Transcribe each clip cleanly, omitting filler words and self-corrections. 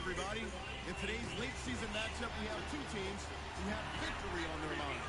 everybody. In today's late-season matchup, we have two teams who have victory on their minds.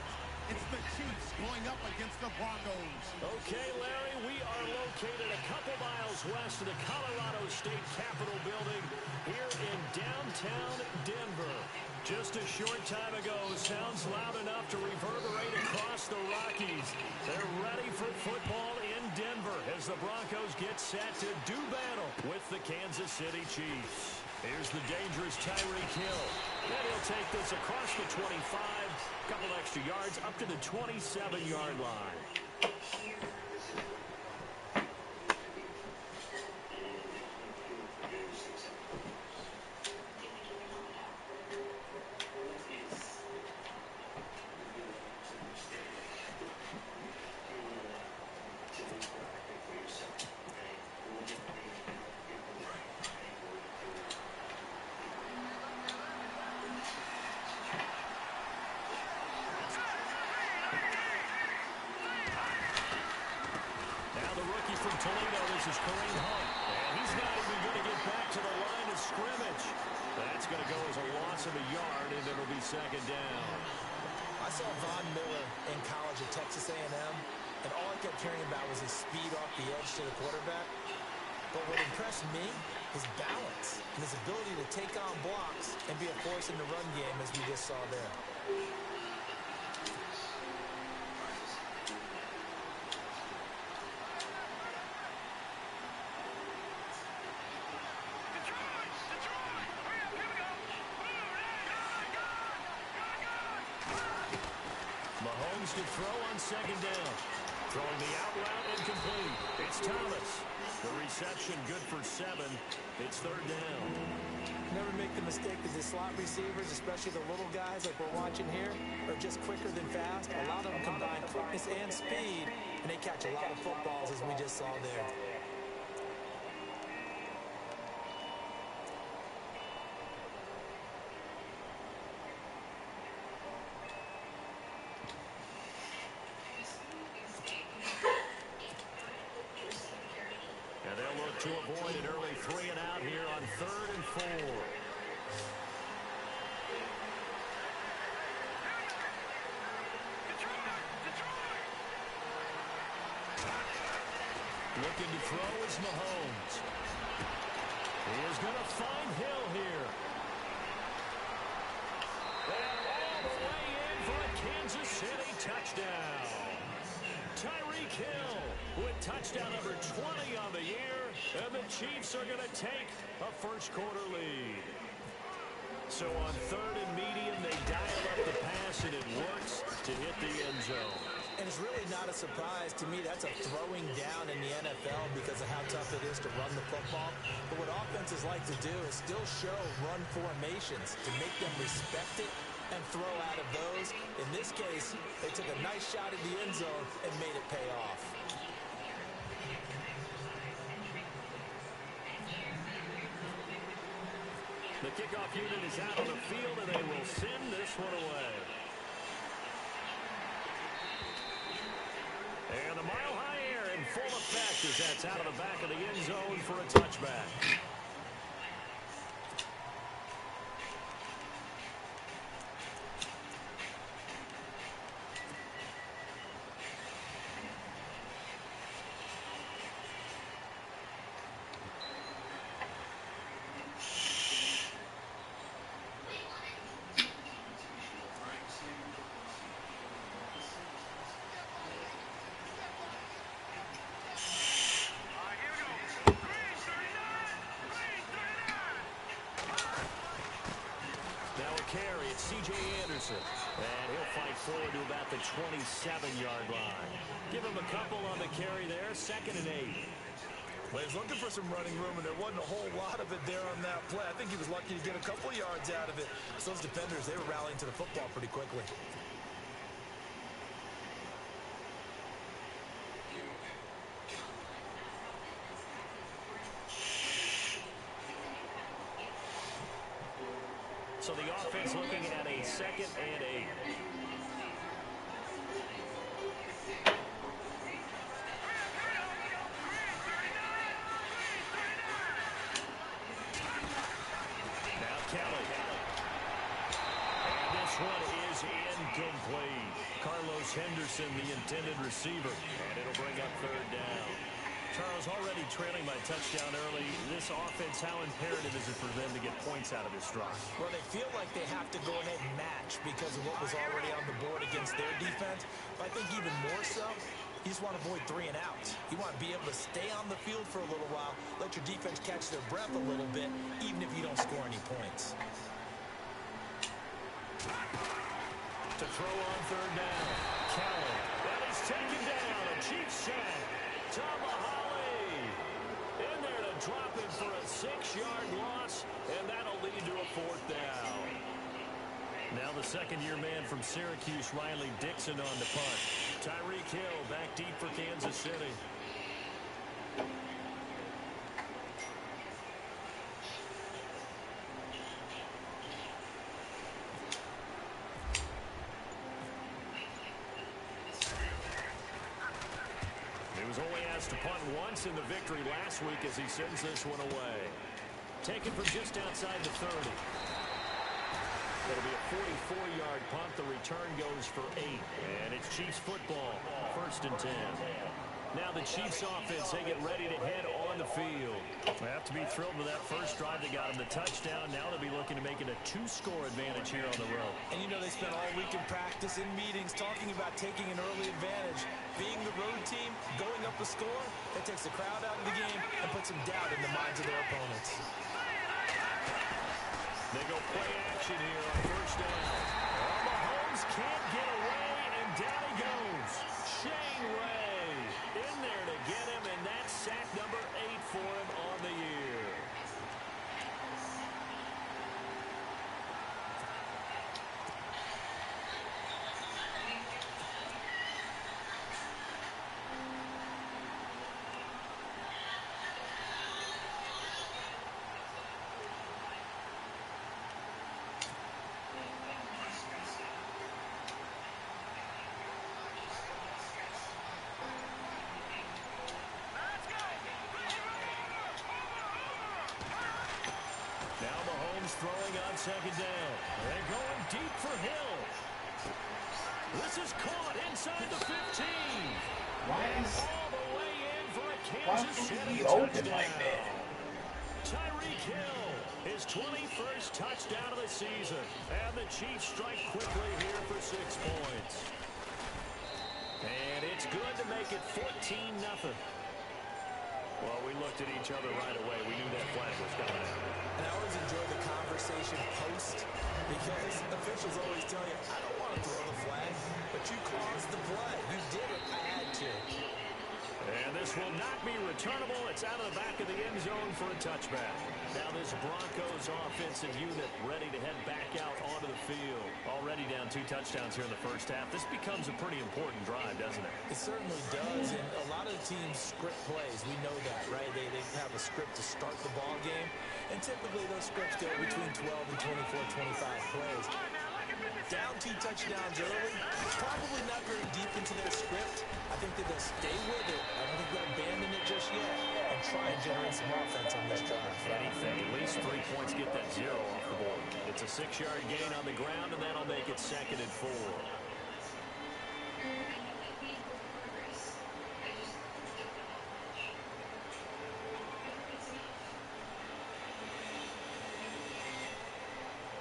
It's the Chiefs going up against the Broncos. Okay, Larry, we are located a couple miles west of the Colorado State Capitol building here in downtown Denver. Just a short time ago, sounds loud enough to reverberate across the Rockies. They're ready for football in Denver as the Broncos get set to do battle with the Kansas City Chiefs. Here's the dangerous Tyreek Hill. And he'll take this across the 25, couple extra yards up to the 27-yard line. Toledo, this is Kareem Hunt, and he's not even going to get back to the line of scrimmage. That's going to go as a loss of a yard, and it'll be second down. I saw Von Miller in college at Texas A&M, and all I kept hearing about was his speed off the edge to the quarterback. But what impressed me, his balance, and his ability to take on blocks and be a force in the run game, as we just saw there. Mahomes to throw on second down. Throwing the out route incomplete. It's Thomas. The reception good for 7. It's third down. Never make the mistake that the slot receivers, especially the little guys like we're watching here, are just quicker than fast. A lot of them combine quickness and speed, and they catch a lot of footballs as we just saw there. To avoid an early 3 and out here on 3rd and 4. Looking to throw is Mahomes. He is going to find Hill here. And all the way in for a Kansas City touchdown. Tyreek Hill with touchdown number 20 on the year. And the Chiefs are going to take a first-quarter lead. So on 3rd and medium, they dial up the pass, and it works to hit the end zone. And it's really not a surprise to me. That's a throwing down in the NFL because of how tough it is to run the football. But what offenses like to do is still show run formations to make them respect it and throw out of those. In this case, they took a nice shot at the end zone and made it pay off. The kickoff unit is out on the field, and they will send this one away. And the mile-high air in full effect as that's out of the back of the end zone for a touchback. carry. It's C.J. Anderson. And he'll fight forward to about the 27-yard line. Give him a couple on the carry there. 2nd and 8. Well, he's looking for some running room, and there wasn't a whole lot of it there on that play. I think he was lucky to get a couple yards out of it. So those defenders, they were rallying to the football pretty quickly. So the offense looking at a 2nd and 8. Incomplete. Carlos Henderson, the intended receiver, and it'll bring up 3rd down. Charles, already trailing by touchdown early. This offense, how imperative is it for them to get points out of this drive? Well, they feel like they have to go ahead and match because of what was already on the board against their defense. But I think even more so, you just want to avoid 3 and outs. You want to be able to stay on the field for a little while, let your defense catch their breath a little bit, even if you don't score any points. To throw on 3rd down. Callan. That is taken down. A Chiefs sack. Tomahawley in there to drop it for a 6-yard loss, and that'll lead to a 4th down. Now the 2nd-year man from Syracuse, Riley Dixon, on the punt. Tyreek Hill back deep for Kansas City. To punt once in the victory last week as he sends this one away. Taken from just outside the 30. It'll be a 44-yard punt. The return goes for 8. And it's Chiefs football. 1st and 10. Now the Chiefs offense, they get ready to head on the field. They have to be thrilled with that first drive. They got him the touchdown. Now they'll be looking to make it a 2-score advantage here on the road. And you know they spent all week in practice, in meetings, talking about taking an early advantage. Being the road team, going up a score, that takes the crowd out of the game and puts some doubt in the minds of their opponents. They go play action here on 1st down. Mahomes can't get away, and down he goes. Shane Ray in there to get him, and that's sack number 8 for him on the year. Throwing on 2nd down. They're going deep for Hill. This is caught inside the 15. All the way in for a Kansas City touchdown. Tyreek Hill, his 21st touchdown of the season. And the Chiefs strike quickly here for 6 points. And it's good to make it 14-0. Well, we looked at each other right away. We knew that flag was coming out. And I always enjoy the conversation post because officials always tell you, I don't want to throw the flag, but you caused the play. You did it. I had to. And this will not be returnable. It's out of the back of the end zone for a touchback. Now this Broncos offensive unit ready to head back out onto the field. Already down 2 touchdowns here in the first half. This becomes a pretty important drive, doesn't it? It certainly does. And a lot of the teams script plays. We know that, right? They have a script to start the ball game. And typically those scripts go between 12 and 24, 25 plays. Down 2 touchdowns early, probably not very deep into their script. I think that they'll stay with it. I don't think they'll abandon it just yet and try and generate some offense on this drive. Anything, at least 3 points, get that 0 off the board. It's a 6-yard gain on the ground, and that'll make it 2nd and 4.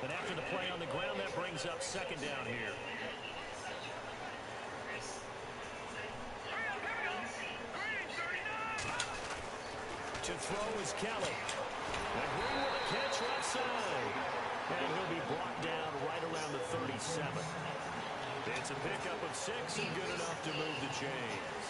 And after the play on the ground, that brings up 2nd down here. To throw is Kelly. And Green with a catch left side. And he'll be brought down 27. It's a pickup of 6 and good enough to move the chains.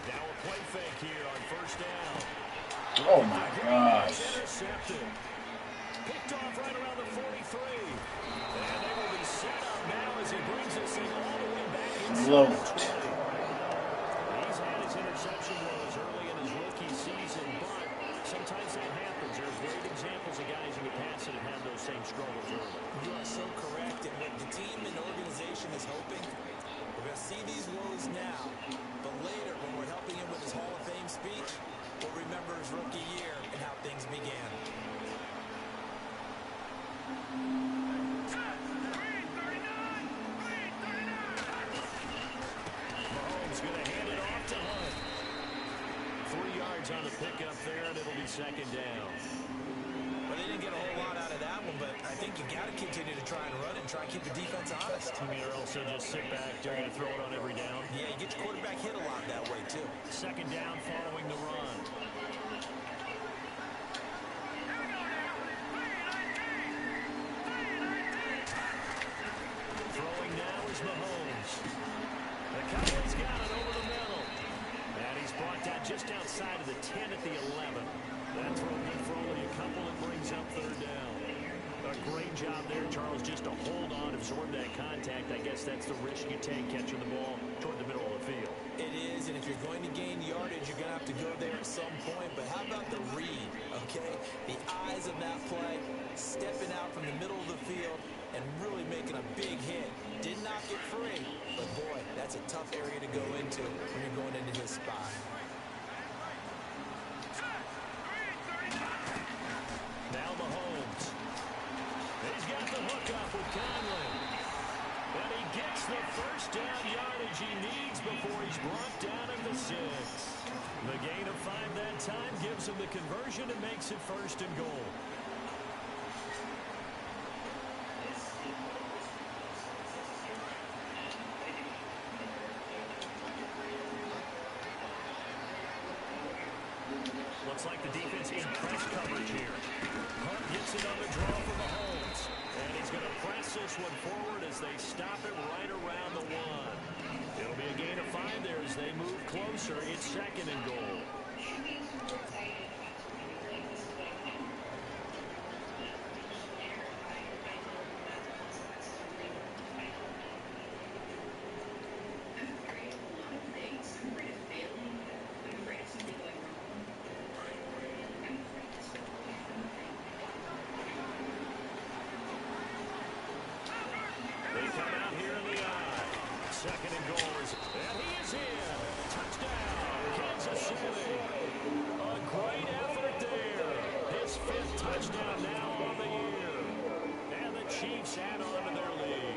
Now a play fake here on first down. Oh my gosh. Intercepted. Picked off right around the 43. And they will be set up now as he brings this thing all the way back inside the 20. He's had his interception woes early in his rookie season, but sometimes that happens. There's great examples of guys in the past that have had those same struggles early. You are so correct. And what the team and organization is hoping, we're going to see these woes now, but later when we're helping him with his Hall of Fame speech, we'll remember his rookie year and how things began. Mahomes going to hand it off to Hunt. 3 yards on the pickup there, and it'll be second down. Well, they didn't get a whole lot out of that one, but I think you got to continue to try and run and try and keep the defense honest. I mean, or also just sit back, they're going to throw it on every down. Yeah, you get your quarterback hit a lot that way, too. Second down following the run. Throwing now is Mahomes. The Cowboys got it over the middle. And he's brought down just outside of the 10 at the 11. That throw good for only a couple and brings up third down. A great job there, Charles, just to hold on, absorb that contact. I guess that's the risk you take catching the ball toward the middle of the field. It is, and if you're going to gain yardage, you're going to have to go there at some point. But how about the read, okay? The eyes of that play, stepping out from the middle of the field and really making a big hit. Did not get free, but boy, that's a tough area to go into when you're going into his spot. Now Mahomes. He's got the hook up with Conley. And he gets the first down yardage he needs before he's brought down at the 6. The gain of 5 that time gives him the conversion and makes it first and goal. Looks like the defense in press coverage here. Hunt gets it on the draw for Mahomes. And he's going to press this one forward as they stop it right around the 1. It'll be a gain of 5 there as they move closer. It's second and goal. Second and goal is, and he is in. Touchdown, Kansas City. A great effort there. His 5th touchdown now on the year. And the Chiefs add on to their lead.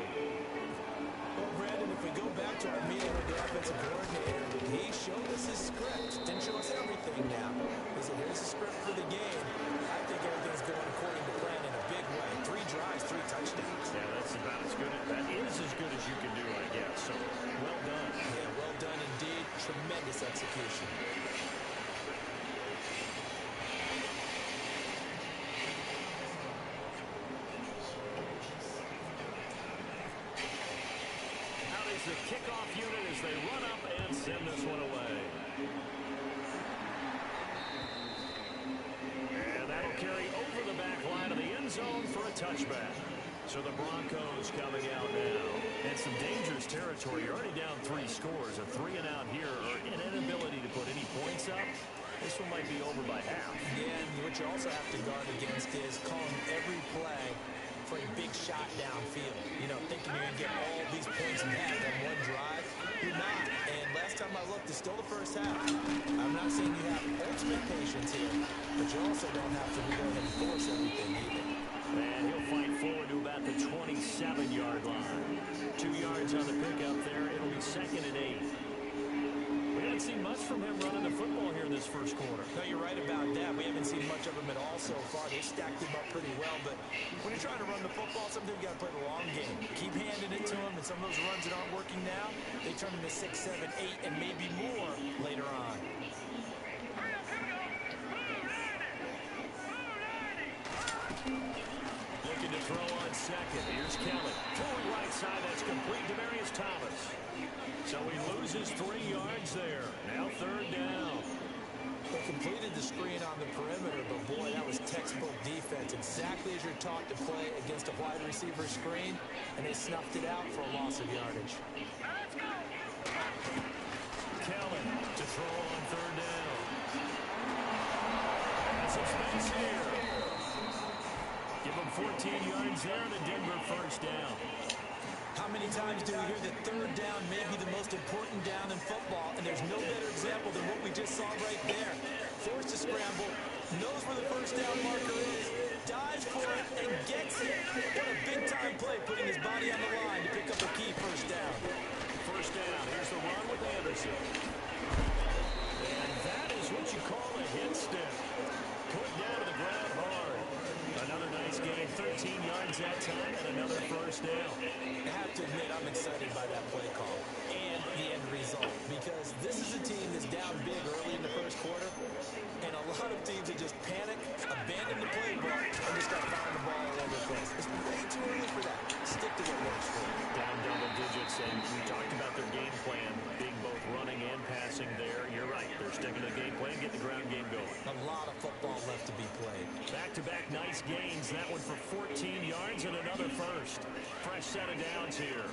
Well, Brandon, if we go back to our meeting with the offensive coordinator, he showed us his script. Didn't show us everything now. He said, here's the script for the game. I think everything's going according to plan in a big way. 3 drives, 3 touchdowns. Yeah, that's about as good. That is as good as you can do, I guess. So, well done. Yeah, well done indeed. Tremendous execution. Out is the kickoff unit as they run up and send this one away. And that'll carry over the back line of the end zone for a touchback. So the Broncos coming out now. And some dangerous territory. You're already down 3 scores. A 3 and out here, or an inability to put any points up. This one might be over by half. Yeah, and what you also have to guard against is calling every play for a big shot downfield. You know, thinking you're going to get all these points and that on one drive. You're not. And last time I looked, it's still the first half. I'm not saying you have ultimate patience here, but you also don't have to go ahead and force everything either. And he'll fight forward to about the 27-yard line. 2 yards on the pickup there. It'll be second and 8. We haven't seen much from him running the football here in this this first quarter. No, you're right about that. We haven't seen much of them at all so far. They stacked them up pretty well, but when you're trying to run the football, sometimes you got to play the long game. Keep handing it to them, and some of those runs that aren't working now, they turn into 6, 7, 8, and maybe more later on. Looking to throw on second. Here's Kelly. Throwing right side. That's complete. Demaryius Thomas. So he loses 3 yards there. Now third down. They completed the screen on the perimeter, but boy, that was textbook defense. Exactly as you're taught to play against a wide receiver screen, and they snuffed it out for a loss of yardage. Kelly to throw on third down. And some space here. Give him 14 yards there and a Denver first down. How many times do we hear that third down may be the most important down in football, and there's no better example than what we just saw right there. Forced to scramble, knows where the first down marker is, dives for it, and gets it. What a big-time play, putting his body on the line to pick up a key first down. First down. Here's the run with Anderson. And that is what you call a hit stick. Put down to the ground hard. Another nice game, 13 yards that time, and another first down. I have to admit, I'm excited by that play call and the end result, because this is a team that's down big early in the first quarter, and a lot of teams that just panic, abandon the playbook, and just start firing the ball all over the place. It's way too early for that. Stick to what works for them. Down double digits, and we talked about their game plan being both running and passing there. You're right. They're sticking to the game plan, get the ground game going. A lot of football left to be played. Back-to-back nice gains. That one for 14 yards and another first. Fresh set of downs here.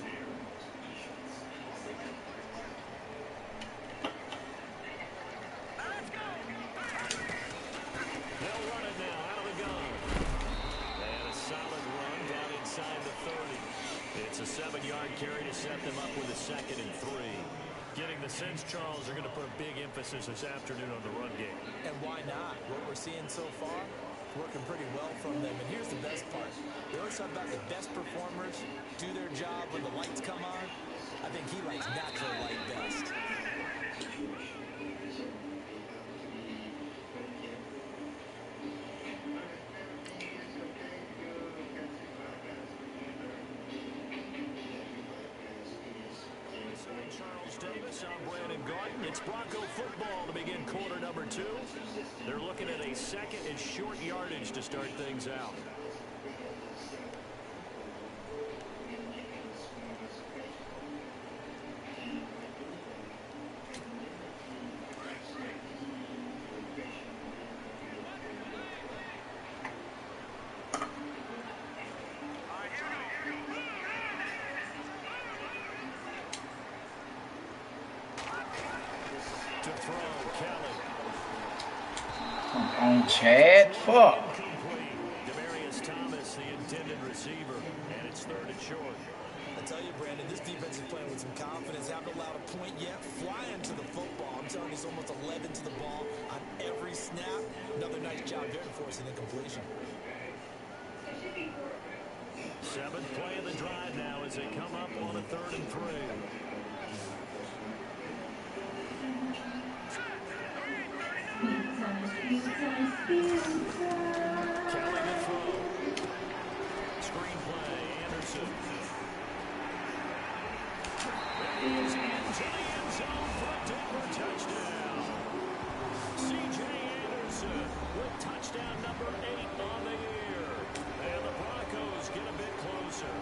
They'll run it now out of the gun. And a solid run down inside the 30. It's a 7-yard carry to set them up with a 2nd and 3. Getting the sense, Charles, are going to put a big emphasis this afternoon on the run game. And why not? What we're seeing so far, working pretty well from them. And here's the best part. They always talk about the best performers do their job when the lights come on. I think he likes natural light best. Davis, I'm Brandon Garden. It's Bronco football to begin quarter number 2. They're looking at a 2nd and short yardage to start things out. To throw, Kelly. Come on, Chad. Fuck. Incomplete. Demaryius Thomas, the intended receiver, and it's 3rd and short. I tell you, Brandon, this defense is playing with some confidence. Haven't allowed a point yet. Flying to the football. I'm telling you, it's almost 11 to the ball on every snap. Another nice job there to force an incompletion. 7th play of the drive now as they come up on a 3rd and 3. Kelly to throw. Screen play, Anderson. There he is into the end zone for a Denver touchdown. C.J. Anderson with touchdown number 8 on the year. And the Broncos get a bit closer.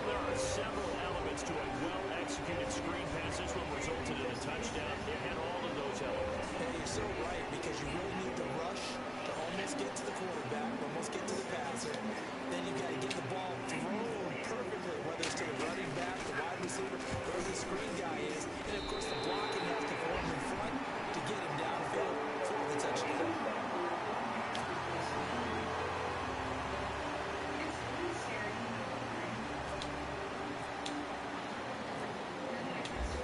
There are several elements to a well-executed screen pass. This one resulted in a touchdown. It had all of those elements. Hey, you're so right, because you really need to rush to almost get to the quarterback, almost get to the passer. Then you've got to get the ball thrown perfectly, whether it's to the running back, the wide receiver, wherever the screen guy is. And, of course, the blocking has to form in front to get him downfield for the touchdown.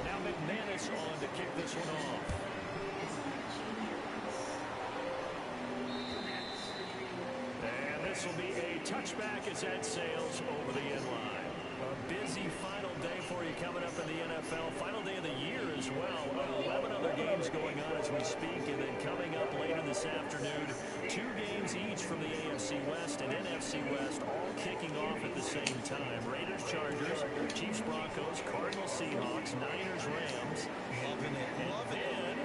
Now McManus on to kick this one off. And this will be a touchback as that sails over the end line. A busy final day for you coming up in the NFL. Final day of the year as well. 11 other games going on as we speak. And then coming up later this afternoon, 2 games each from the AFC West and NFC West, all kicking off at the same time. Raiders, Chargers, Chiefs, Broncos, Cardinals, Seahawks, Niners, Rams. Loving it. And then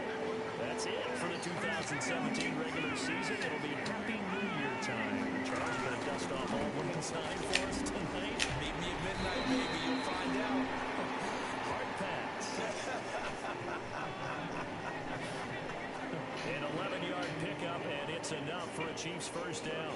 that's it for the 2017 regular season. It'll be Happy New Year time. Charles, going to dust off all inside for us tonight. Meet me at midnight, baby. You'll find out. Hard pass. An 11-yard pickup, and it's enough for a Chiefs first down.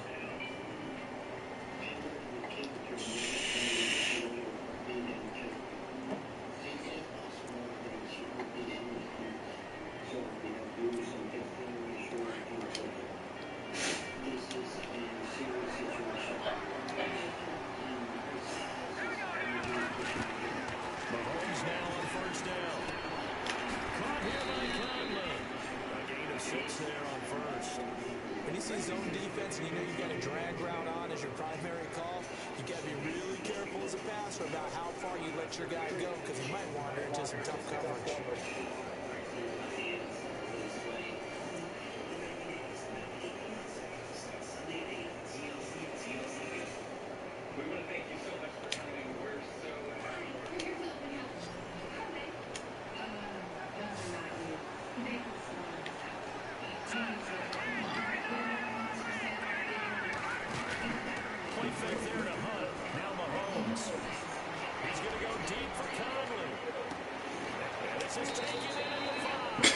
Mahomes now on first down. Caught here by Conley. A gain of 6 there on first. When you see zone defense and you know you've got a drag route on as your primary call, you got to be really careful as a passer about how far you let your guy go because he might wander into some tough coverage. Play fake there to Hunt. Now Mahomes. He's going to go deep for Conley. And this is taken in at the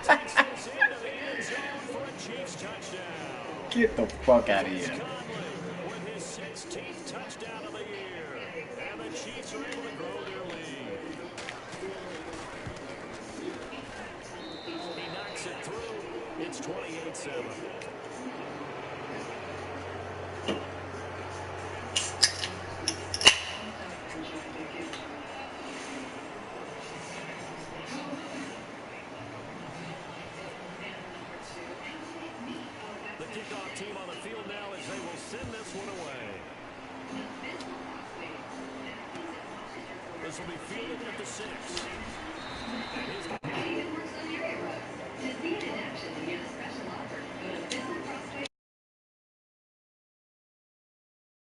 5. Takes this into the end zone for a Chiefs touchdown. Get the fuck out of here. Conley with his 16th touchdown of the year. And the Chiefs are able to grow their lead. He knocks it through. It's 28-7. The kickoff team on the field now as they will send this one away. This will be fielded at the 6.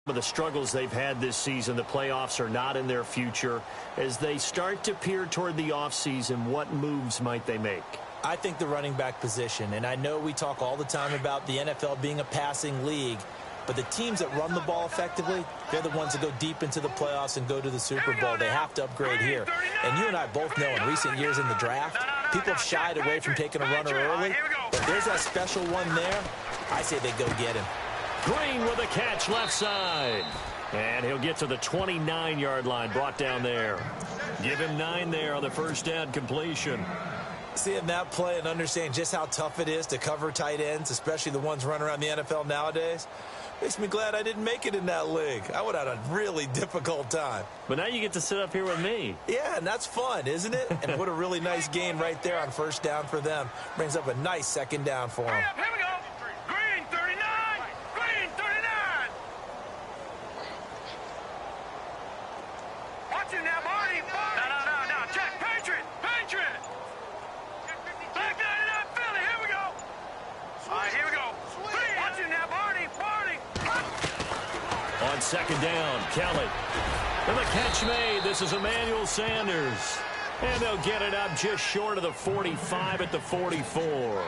Some of the struggles they've had this season, the playoffs are not in their future. As they start to peer toward the offseason, what moves might they make? I think the running back position, and I know we talk all the time about the NFL being a passing league, but the teams that run the ball effectively, they're the ones that go deep into the playoffs and go to the Super Bowl. They have to upgrade here. And you and I both know in recent years in the draft, people have shied away from taking a runner early. But if there's that special one there, I say they go get him. Green with a catch left side. And he'll get to the 29-yard line, brought down there. Give him 9 there on the first down completion. Seeing that play and understanding just how tough it is to cover tight ends, especially the ones running around the NFL nowadays, makes me glad I didn't make it in that league. I would have had a really difficult time. But now you get to sit up here with me. Yeah, and that's fun, isn't it? And what a really nice gain right there on first down for them. Brings up a nice second down for them. Here we go. Green 39. Green 39. Watch it now, Marty. No. Check. Patriot. Back 99 Philly. Here we go. All right, here we go. Watch it now, Barney. On second down, Kelly. And the catch made. This is Emmanuel Sanders. And they'll get it up just short of the 45 at the 44.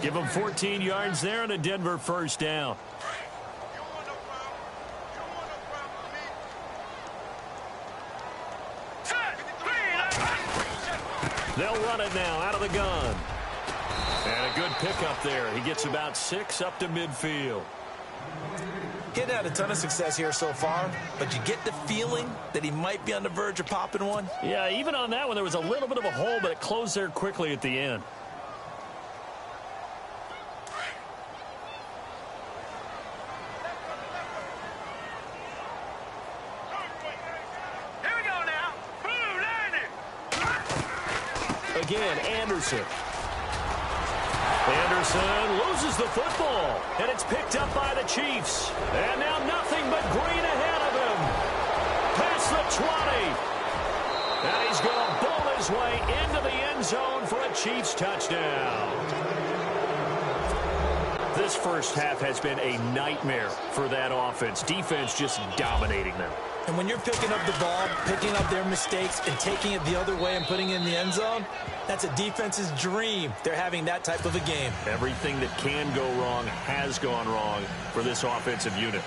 Give them 14 yards there and a Denver first down. They'll run it now out of the gun. And a good pickup there. He gets about 6 up to midfield. Getting had a ton of success here so far, but you get the feeling that he might be on the verge of popping one. Yeah, even on that one, there was a little bit of a hole, but it closed there quickly at the end. Here we go now. Boom, landed. Again, Anderson. Anderson loses the football, and it's picked up by the Chiefs. And now nothing but Green ahead of him. Past the 20. And he's going to bowl his way into the end zone for a Chiefs touchdown. This first half has been a nightmare for that offense. Defense just dominating them. And when you're picking up the ball, picking up their mistakes, and taking it the other way and putting it in the end zone, that's a defense's dream. They're having that type of a game. Everything that can go wrong has gone wrong for this offensive unit.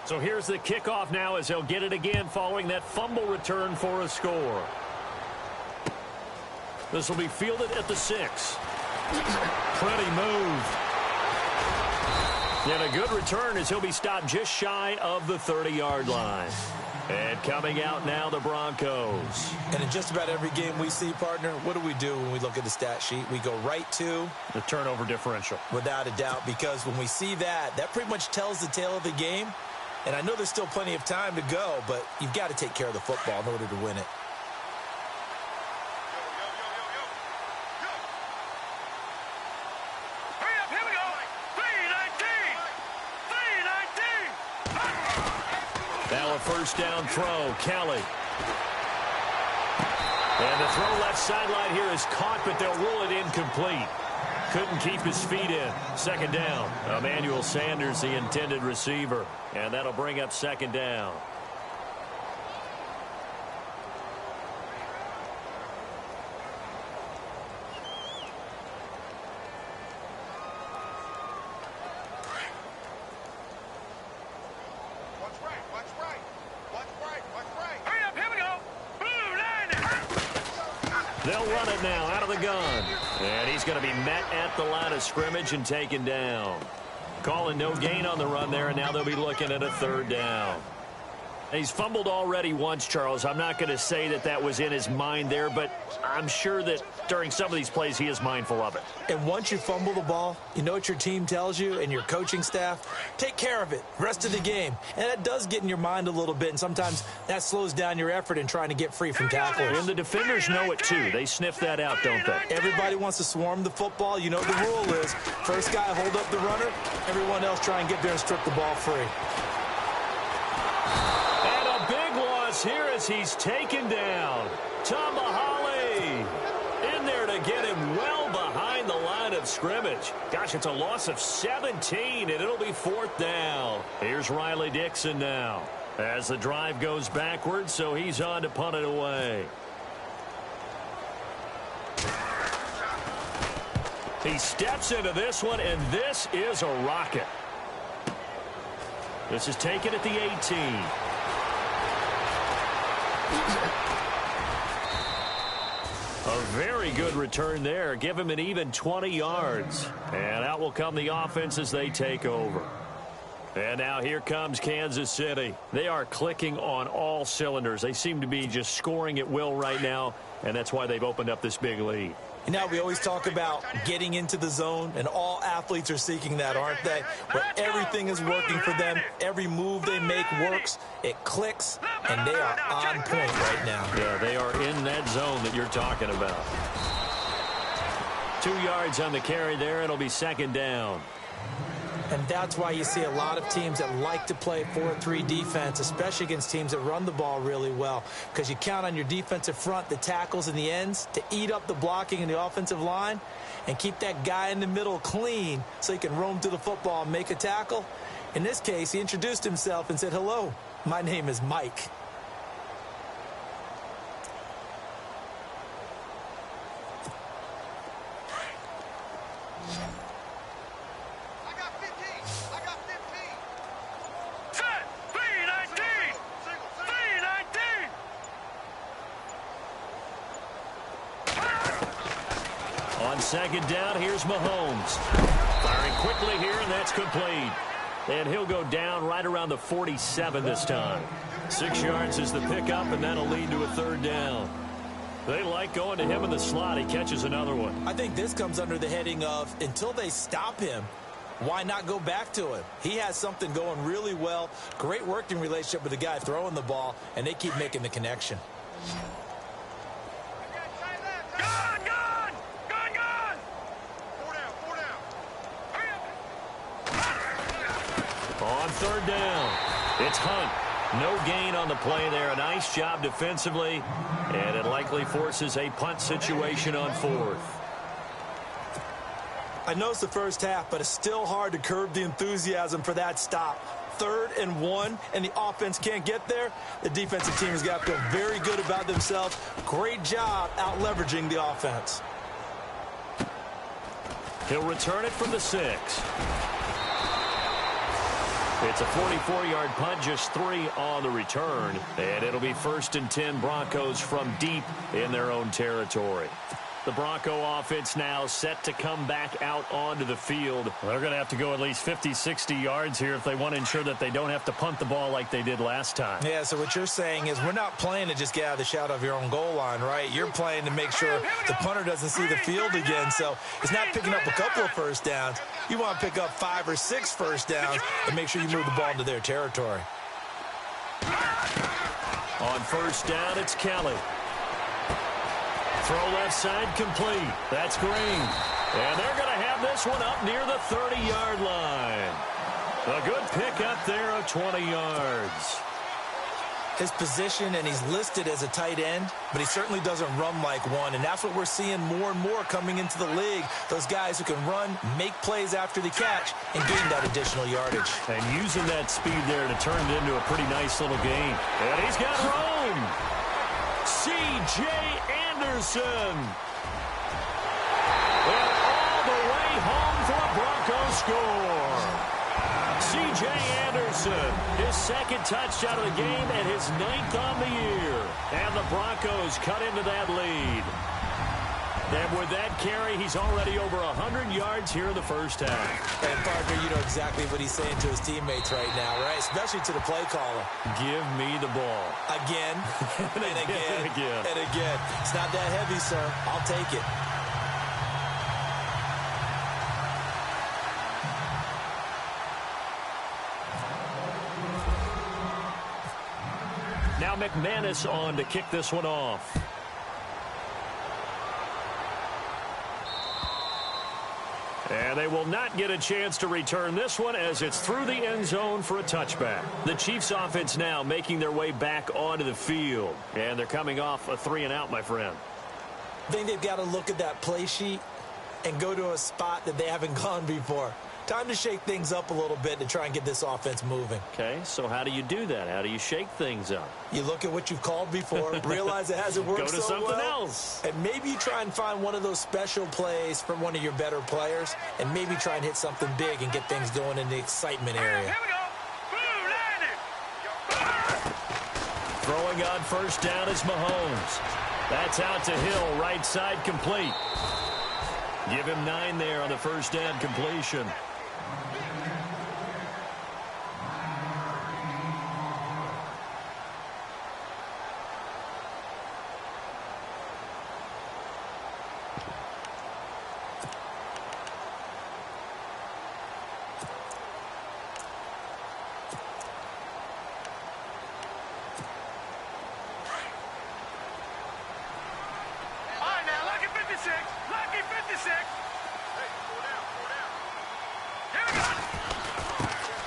So here's the kickoff now as he'll get it again following that fumble return for a score. This will be fielded at the 6. Pretty move. And a good return as he'll be stopped just shy of the 30-yard line. And coming out now, the Broncos. And in just about every game we see, partner, what do we do when we look at the stat sheet? We go right to the turnover differential. Without a doubt, because when we see that, that pretty much tells the tale of the game. And I know there's still plenty of time to go, but you've got to take care of the football in order to win it. Hurry up, here we go. 3-19. 3-19. Now a first down throw. Kelly. And the throw left sideline here is caught, but they'll rule it incomplete. Couldn't keep his feet in. Second down. Emmanuel Sanders, the intended receiver. And that'll bring up second down. Watch right, watch right. Watch right, watch right. Hurry up, here we go. Blue line. They'll run it now out of the gun. And he's going to be met at the line of scrimmage and taken down. Calling no gain on the run there, and now they'll be looking at a third down. He's fumbled already once, Charles. I'm not going to say that that was in his mind there, but I'm sure that during some of these plays he is mindful of it. And once you fumble the ball, you know what your team tells you and your coaching staff? Take care of it rest of the game. And that does get in your mind a little bit, and sometimes that slows down your effort in trying to get free from tacklers. And the defenders know it, too. They sniff that out, don't they? Everybody wants to swarm the football. You know the rule is first guy hold up the runner, everyone else try and get there and strip the ball free. Here as he's taken down. Tamahali in there to get him well behind the line of scrimmage. Gosh, it's a loss of 17, and it'll be fourth down. Here's Riley Dixon now as the drive goes backwards, so he's on to punt it away. He steps into this one, and this is a rocket. This is taken at the 18. A very good return there. Give him an even 20 yards. And out will come the offense as they take over. And now here comes Kansas City. They are clicking on all cylinders. They seem to be just scoring at will right now, and that's why they've opened up this big lead. You know, we always talk about getting into the zone, and all athletes are seeking that, aren't they? Where everything is working for them, every move they make works, it clicks, and they are on point right now. Yeah, they are in that zone that you're talking about. 2 yards on the carry there. It'll be second down. And that's why you see a lot of teams that like to play 4-3 defense, especially against teams that run the ball really well, because you count on your defensive front, the tackles and the ends, to eat up the blocking in the offensive line and keep that guy in the middle clean so he can roam to the football and make a tackle. In this case, he introduced himself and said, "Hello, my name is Mike." Second down, here's Mahomes. Firing quickly here, and that's complete. And he'll go down right around the 47 this time. 6 yards is the pickup, and that'll lead to a third down. They like going to him in the slot. He catches another one. I think this comes under the heading of, until they stop him, why not go back to him? He has something going really well, great working relationship with the guy throwing the ball, and they keep making the connection. Gun! Gun! Gun! Gun! 4 down, 4 down. Hurry up! On third down, it's Hunt. No gain on the play there. A nice job defensively, and it likely forces a punt situation on fourth. I know it's the first half, but it's still hard to curb the enthusiasm for that stop. 3rd and 1, and the offense can't get there. The defensive team has got to feel very good about themselves. Great job out leveraging the offense. He'll return it from the 6. It's a 44-yard punt, just 3 on the return. And it'll be 1st and 10 Broncos from deep in their own territory. The Bronco offense now set to come back out onto the field. They're going to have to go at least 50, 60 yards here if they want to ensure that they don't have to punt the ball like they did last time. Yeah, so what you're saying is we're not playing to just get out of the shadow of your own goal line, right? You're playing to make sure the punter doesn't see the field again. So it's not picking up a couple of first downs. You want to pick up 5 or 6 first downs and make sure you move the ball into their territory. On first down, it's Kelly. Throw left side complete. That's Green. And they're going to have this one up near the 30-yard line. A good pickup there of 20 yards. His position, and he's listed as a tight end, but he certainly doesn't run like one, and that's what we're seeing more and more coming into the league. Those guys who can run, make plays after the catch, and gain that additional yardage. And using that speed there to turn it into a pretty nice little game. And he's got room. C.J. Anderson. And all the way home for a Broncos score. C.J. Anderson, his 2nd touchdown of the game and his 9th on the year. And the Broncos cut into that lead. And with that carry, he's already over 100 yards here in the first half. And, partner, you know exactly what he's saying to his teammates right now, right? Especially to the play caller. Give me the ball. Again, and again, and again. It's not that heavy, sir. I'll take it. Now McManus on to kick this one off. And they will not get a chance to return this one as it's through the end zone for a touchback. The Chiefs offense now making their way back onto the field. And they're coming off a 3-and-out, my friend. I think they've got to look at that play sheet and go to a spot that they haven't gone before. Time to shake things up a little bit to try and get this offense moving. Okay, so how do you do that? How do you shake things up? You look at what you've called before, realize it hasn't worked so well. Go to something else. And maybe you try and find one of those special plays from one of your better players, and maybe try and hit something big and get things going in the excitement area. Here we go. Boom, landed. Throwing on first down is Mahomes. That's out to Hill, right side complete. Give him 9 there on the first down completion.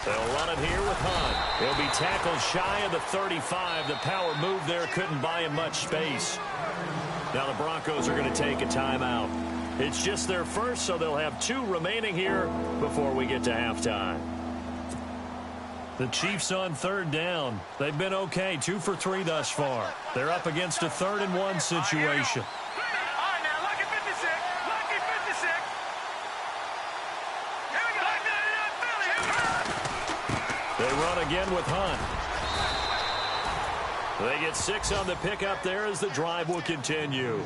They'll run it here with Hunt. He'll be tackled shy of the 35. The power move there couldn't buy him much space. Now the Broncos are going to take a timeout. It's just their first, so they'll have 2 remaining here before we get to halftime. The Chiefs on third down. They've been okay, 2 for 3 thus far. They're up against a 3rd and 1 situation. They run again with Hunt. They get 6 on the pickup there as the drive will continue.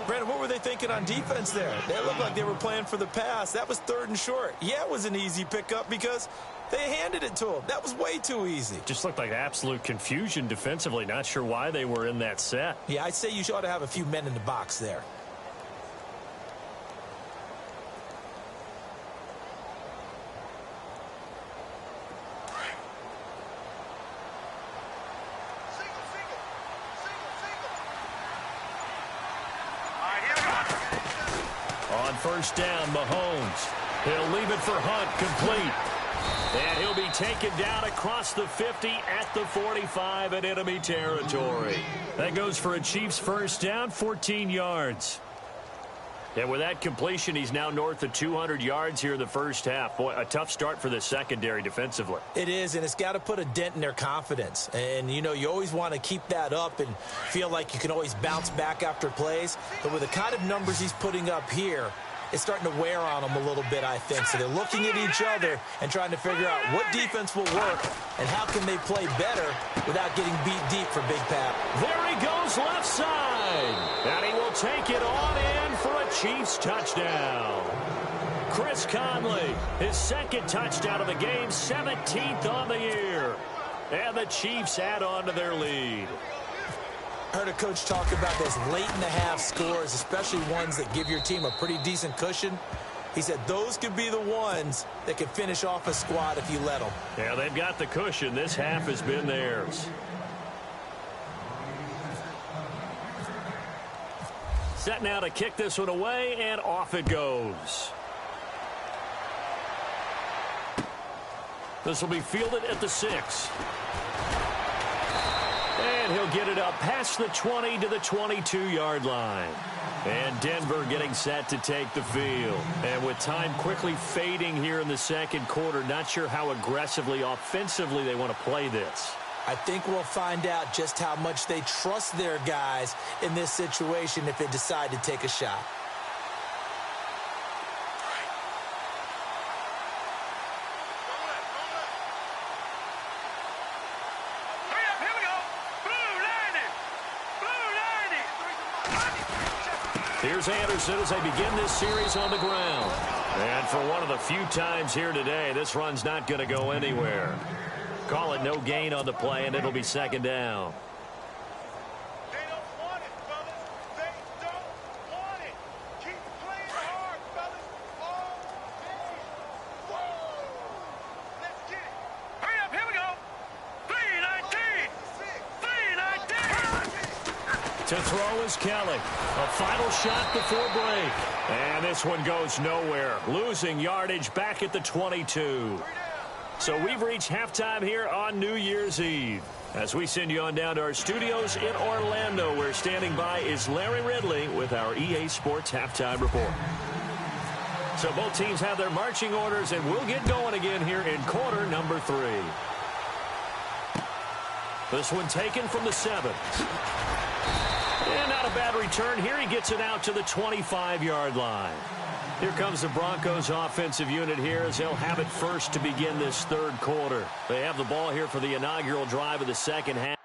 Brandon, what were they thinking on defense there? They looked like they were playing for the pass. That was 3rd and short. Yeah, it was an easy pickup because they handed it to him. That was way too easy. Just looked like absolute confusion defensively. Not sure why they were in that set. Yeah, I'd say you ought to have a few men in the box there. first down. Mahomes. He'll leave it for Hunt, complete. And he'll be taken down across the 50 at the 45 in enemy territory. That goes for a Chiefs first down, 14 yards. And with that completion, he's now north of 200 yards here in the first half. Boy, a tough start for the secondary defensively. It is, and it's got to put a dent in their confidence. And, you know, you always want to keep that up and feel like you can always bounce back after plays. But with the kind of numbers he's putting up here, it's starting to wear on them a little bit, I think. So they're looking at each other and trying to figure out what defense will work and how can they play better without getting beat deep for Big Pat. There he goes left side. And he will take it on in for a Chiefs touchdown. Chris Conley, his second touchdown of the game, 17th on the year. And the Chiefs add on to their lead. I heard a coach talk about those late-in-the-half scores, especially ones that give your team a pretty decent cushion. He said those could be the ones that could finish off a squad if you let them. Yeah, they've got the cushion. This half has been theirs. Set now to kick this one away, and off it goes. This will be fielded at the 6. And he'll get it up past the 20 to the 22-yard line. And Denver getting set to take the field. And with time quickly fading here in the second quarter, not sure how aggressively, offensively they want to play this. I think we'll find out just how much they trust their guys in this situation if they decide to take a shot. Here's Anderson as they begin this series on the ground. And for one of the few times here today, this run's not going to go anywhere. Call it no gain on the play, and it'll be second down. They don't want it, fellas. They don't want it. Keep playing hard, fellas. All day. Whoa. Let's get it. Hurry up. Here we go. 3-19. 3-19. To throw is Kelly. A final shot before break. And this one goes nowhere. Losing yardage back at the 22. So we've reached halftime here on New Year's Eve. As we send you on down to our studios in Orlando, where standing by is Larry Ridley with our EA Sports Halftime Report. So both teams have their marching orders, and we'll get going again here in quarter number 3. This one taken from the 7. And not a bad return here. He gets it out to the 25-yard line. Here comes the Broncos offensive unit here as they'll have it first to begin this third quarter. They have the ball here for the inaugural drive of the second half.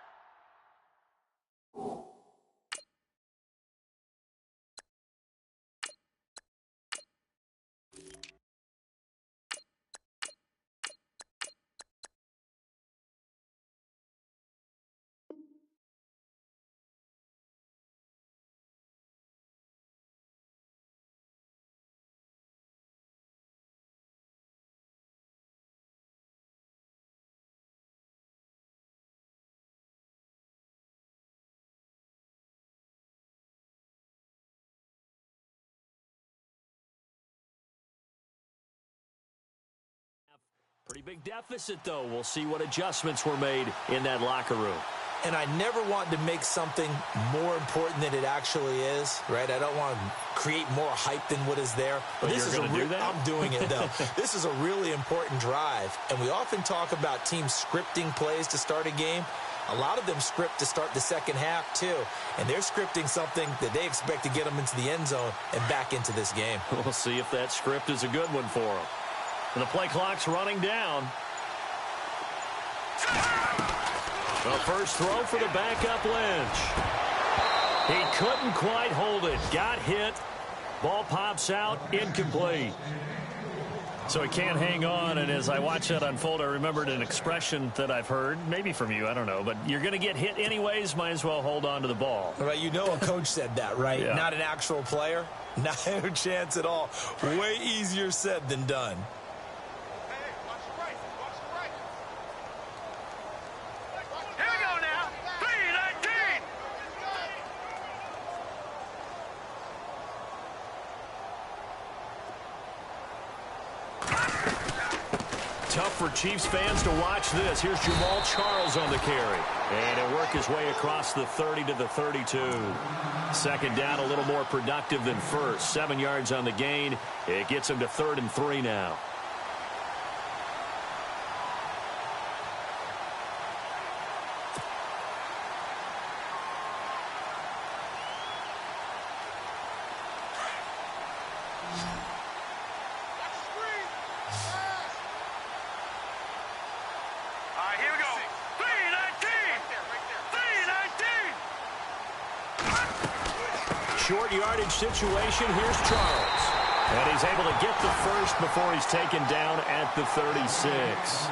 Pretty big deficit, though. We'll see what adjustments were made in that locker room. And I never want to make something more important than it actually is, right? I don't want to create more hype than what is there. But this is I'm doing it, though. This is a really important drive. And we often talk about teams scripting plays to start a game. A lot of them script to start the second half, too. And they're scripting something that they expect to get them into the end zone and back into this game. We'll see if that script is a good one for them. And the play clock's running down. The first throw for the backup Lynch. He couldn't quite hold it. Got hit. Ball pops out. Incomplete. So he can't hang on, and as I watch that unfold, I remembered an expression that I've heard, maybe from you, I don't know, but you're going to get hit anyways, might as well hold on to the ball. Right, you know a coach said that, right? Yeah. Not an actual player. Not a chance at all. Way easier said than done. tough for Chiefs fans to watch this. Here's Jamal Charles on the carry. And he'll work his way across the 30 to the 32. Second down, a little more productive than first. 7 yards on the gain. It gets him to 3rd and 3 now. Short yardage situation. Here's Charles. And he's able to get the first before he's taken down at the 36.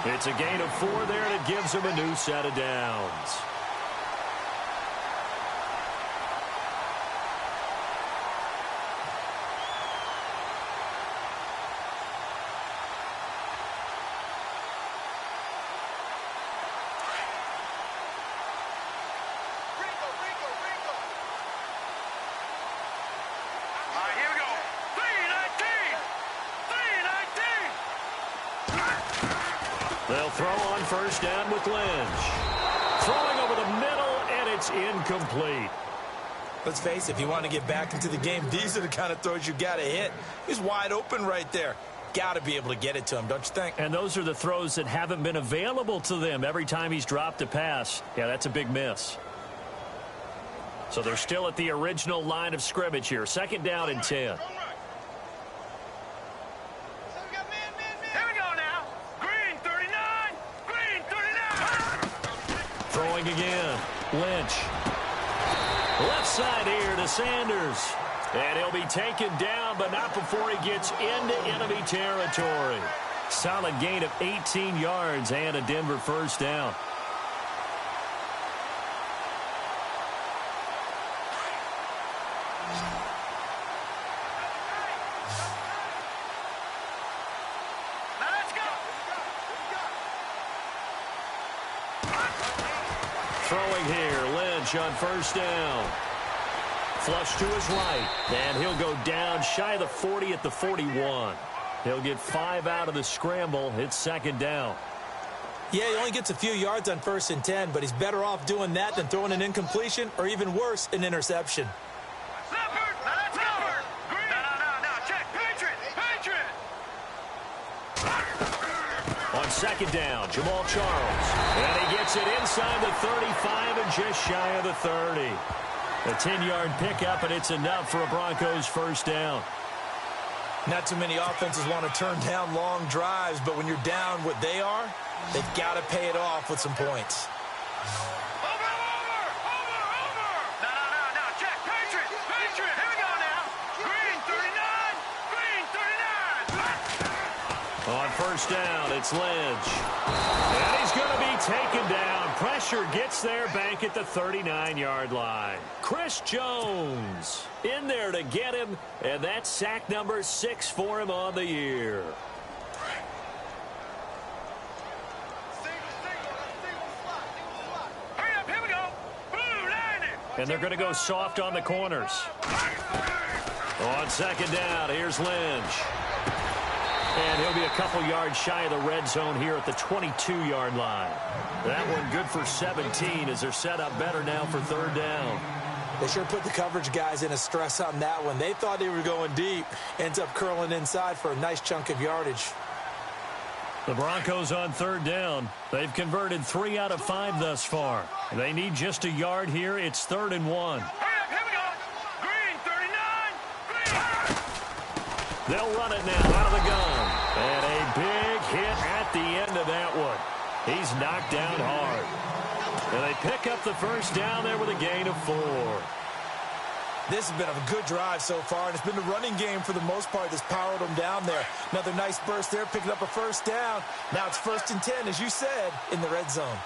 It's a gain of 4 there, and it gives him a new set of downs. They'll throw on first down with Lynch. Throwing over the middle, and it's incomplete. Let's face it, if you want to get back into the game, these are the kind of throws you got to hit. He's wide open right there. Got to be able to get it to him, don't you think? And those are the throws that haven't been available to them every time he's dropped a pass. Yeah, that's a big miss. So they're still at the original line of scrimmage here. Second down and 10. Throwing again. Lynch. Left side here to Sanders. And he'll be taken down, but not before he gets into enemy territory. Solid gain of 18 yards and a Denver first down. Throwing here, Lynch on first down. Flush to his right, and he'll go down shy of the 40 at the 41. He'll get 5 out of the scramble. It's second down. Yeah, he only gets a few yards on 1st and 10, but he's better off doing that than throwing an incompletion or even worse, an interception. On second down, Jamal Charles. And he gets it inside the 35 and just shy of the 30. A 10-yard pickup, and it's enough for a Broncos first down. Not too many offenses want to turn down long drives, but when you're down what they are, they've got to pay it off with some points. On first down, it's Lynch. And he's going to be taken down. Pressure gets there back at the 39-yard line. Chris Jones in there to get him, and that's sack number 6 for him on the year. And they're going to go soft on the corners. On second down, here's Lynch. And he'll be a couple yards shy of the red zone here at the 22-yard line. That one good for 17 as they're set up better now for third down. They sure put the coverage guys in a stress on that one. They thought they were going deep. Ends up curling inside for a nice chunk of yardage. The Broncos on third down. They've converted 3 out of 5 thus far. They need just a yard here. It's 3rd and 1. They'll run it now out of the gun. And a big hit at the end of that one. He's knocked down hard. And they pick up the first down there with a gain of 4. This has been a good drive so far, and it's been the running game for the most part that's powered them down there. Another nice burst there, picking up a first down. Now it's 1st and 10, as you said, in the red zone.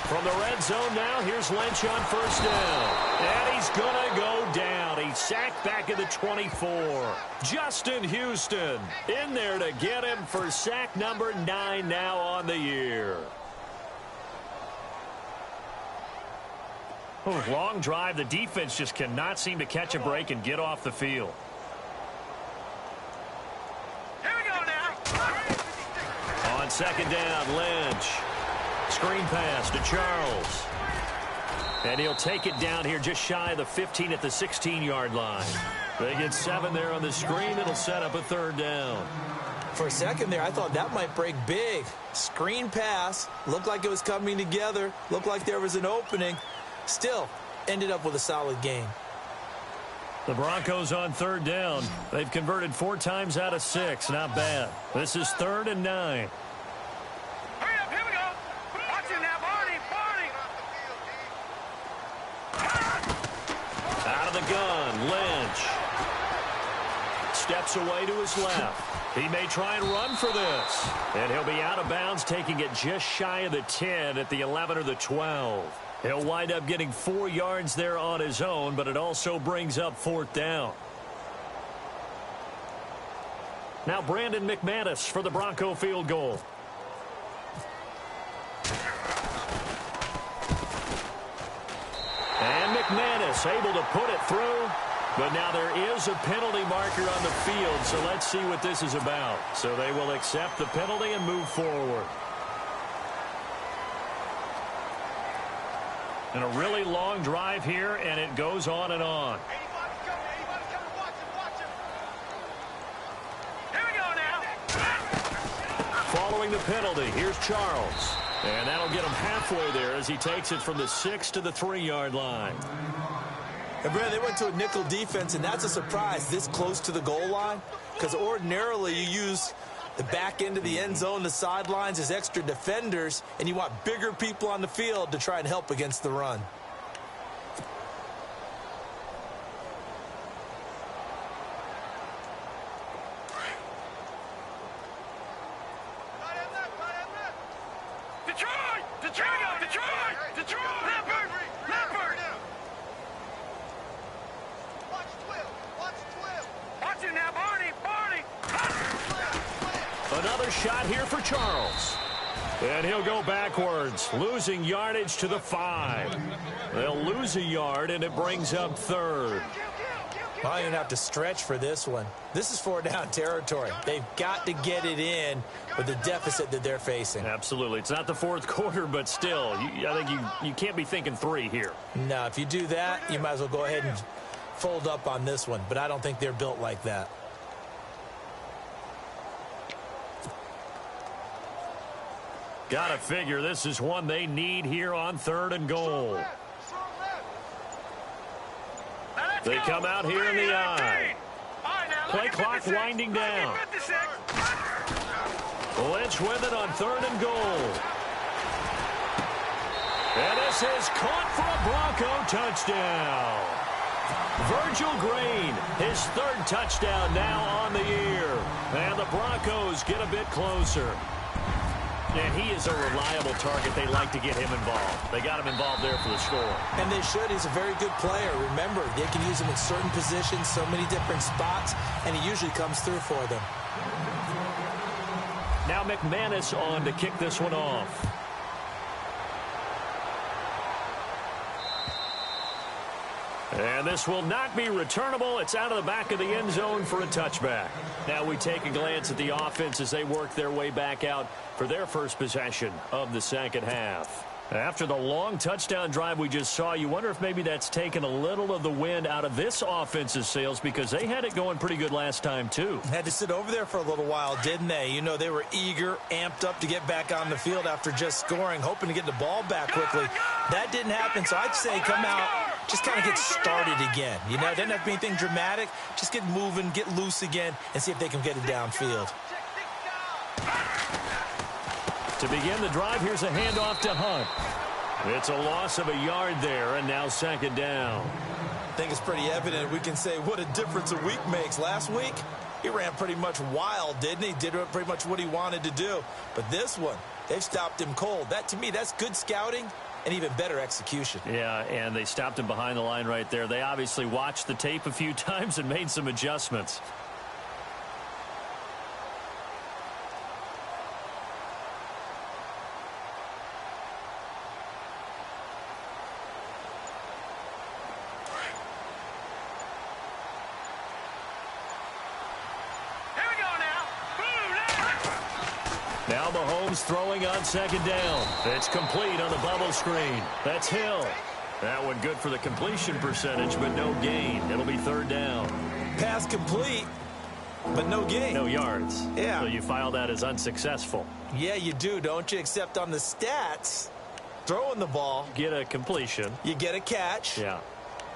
From the red zone now, here's Lynch on first down. And he's going to go down. He's sacked back at the 24. Justin Houston in there to get him for sack number 9 now on the year. Long drive. The defense just cannot seem to catch a break and get off the field. second down. Lynch. Screen pass to Charles. And he'll take it down here just shy of the 15 at the 16-yard line. They get 7 there on the screen. It'll set up a third down. For a second there, I thought that might break big. Screen pass. Looked like it was coming together. Looked like there was an opening. Still, ended up with a solid game. The Broncos on third down. They've converted 4 times out of 6. Not bad. This is 3rd and 9. Hurry up, here we go. Watch it now, Barney. Out of the gun, Lynch. Steps away to his left. He may try and run for this. And he'll be out of bounds, taking it just shy of the 10 at the 11 or the 12. He'll wind up getting 4 yards there on his own, but it also brings up 4th down. Now Brandon McManus for the Bronco field goal. And McManus able to put it through. But now there is a penalty marker on the field, so let's see what this is about. So they will accept the penalty and move forward. And a really long drive here, and it goes on and on. Anybody's coming, watch him. Here we go now. Following the penalty, here's Charles. And that'll get him halfway there as he takes it from the 6 to the 3-yard line. And Brad, they went to a nickel defense, and that's a surprise this close to the goal line, because ordinarily you use the back end of the end zone, the sidelines as extra defenders, and you want bigger people on the field to try and help against the run. Leopard! Watch Twill! Watch it now, Barney! Another shot here for Charles. And he'll go backwards, losing yardage to the 5. They'll lose a yard, and it brings up 3rd. Well, you're going to have to stretch for this one. This is 4-down territory. They've got to get it in with the deficit that they're facing. Absolutely. It's not the 4th quarter, but still, I think you can't be thinking 3 here. No, if you do that, you might as well go ahead and fold up on this one. But I don't think they're built like that. Gotta figure this is one they need here on 3rd and goal. They come out here in the I. Play clock winding down. Lynch with it on 3rd and goal. And this is caught for a Bronco touchdown. Virgil Green, his 3rd touchdown now on the year. And the Broncos get a bit closer. And he is a reliable target. They like to get him involved. They got him involved there for the score. And they should. He's a very good player. Remember, they can use him in certain positions, so many different spots, and he usually comes through for them. Now McManus on to kick this one off. And this will not be returnable. It's out of the back of the end zone for a touchback. Now we take a glance at the offense as they work their way back out for their first possession of the second half. After the long touchdown drive we just saw, you wonder if maybe that's taken a little of the wind out of this offense's sails, because they had it going pretty good last time too. Had to sit over there for a little while, didn't they? You know, they were eager, amped up to get back on the field after just scoring, hoping to get the ball back quickly. That didn't happen, so I'd say come out, just kind of get started again. You know, it doesn't have to be anything dramatic. Just get moving, get loose again, and see if they can get it downfield. To begin the drive, here's a handoff to Hunt. It's a loss of a yard there, and now second down. I think it's pretty evident. We can say what a difference a week makes. Last week, he ran pretty much wild, didn't he? Did pretty much what he wanted to do. But this one, they've stopped him cold. That, to me, that's good scouting and even better execution. Yeah, and they stopped him behind the line right there. They obviously watched the tape a few times and made some adjustments. Mahomes throwing on second down. It's complete on the bubble screen. That's Hill. That one good for the completion percentage, but no gain. It'll be third down. Pass complete, but no gain. No yards. Yeah. So you file that as unsuccessful. Yeah, you do, don't you? Except on the stats, throwing the ball, Get a completion. you get a catch, Yeah.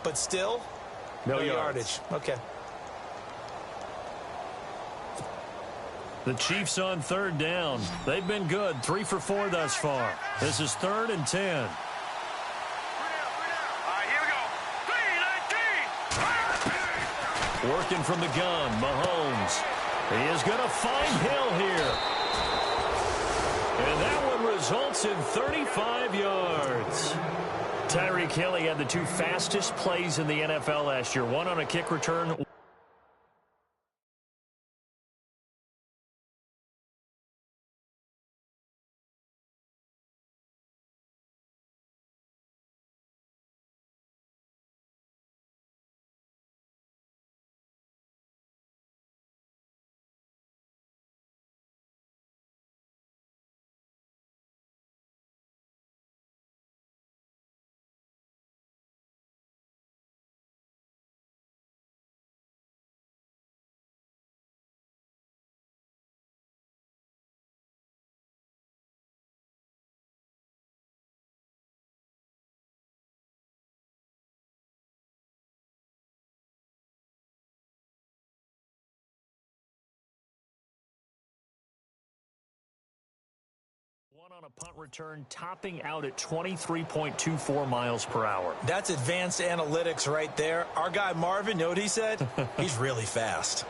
but still No yardage. Okay. The Chiefs on third down. They've been good. 3 for 4 thus far. This is 3rd and 10. Working from the gun, Mahomes. He is going to find Hill here. And that one results in 35 yards. Tyreek Hill, he had the 2 fastest plays in the NFL last year. One on a kick return. One on a punt return, topping out at 23.24 miles per hour. That's advanced analytics right there. Our guy Marvin, you know what he said? He's really fast.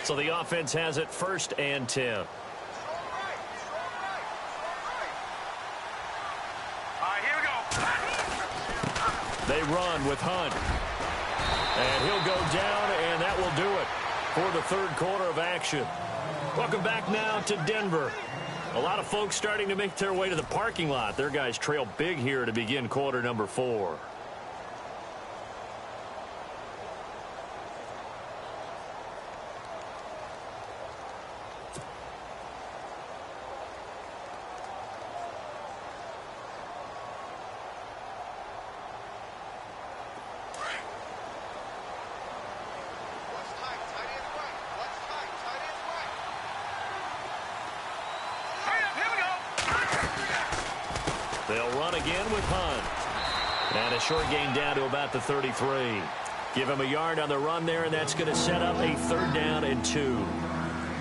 So the offense has it 1st and 10. They run with Hunt. And he'll go down, and that will do it for the 3rd quarter of action. Welcome back now to Denver. A lot of folks starting to make their way to the parking lot. Their guys trail big here to begin quarter number 4. They'll run again with Hunt. And a short gain down to about the 33. Give him a yard on the run there, and that's going to set up a 3rd down and 2.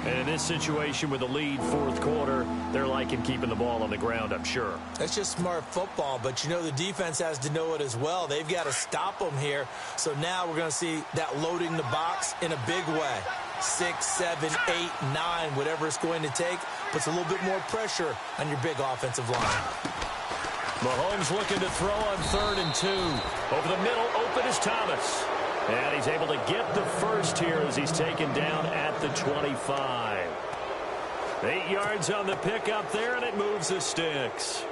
And in this situation with the lead 4th quarter, they're liking keeping the ball on the ground, I'm sure. That's just smart football, but you know the defense has to know it as well. They've got to stop them here. So now we're going to see that loading the box in a big way. 6, 7, 8, 9, whatever it's going to take, puts a little bit more pressure on your big offensive line. Mahomes looking to throw on 3rd and 2. Over the middle, open is Thomas. And he's able to get the first here as he's taken down at the 25. 8 yards on the pickup there, and it moves the sticks.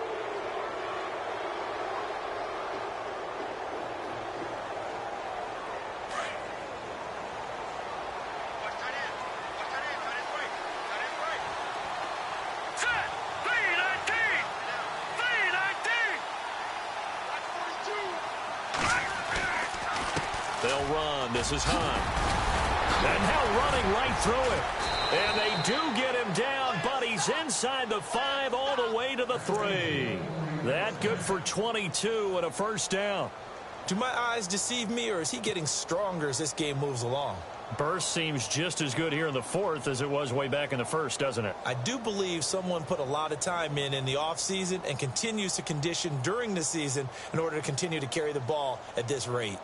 They'll run. This is Hunt. And now running right through it. And they do get him down, but he's inside the 5 all the way to the 3. That good for 22 and a 1st down. Do my eyes deceive me, or is he getting stronger as this game moves along? Burst seems just as good here in the 4th as it was way back in the 1st, doesn't it? I do believe someone put a lot of time in the offseason and continues to condition during the season in order to continue to carry the ball at this rate.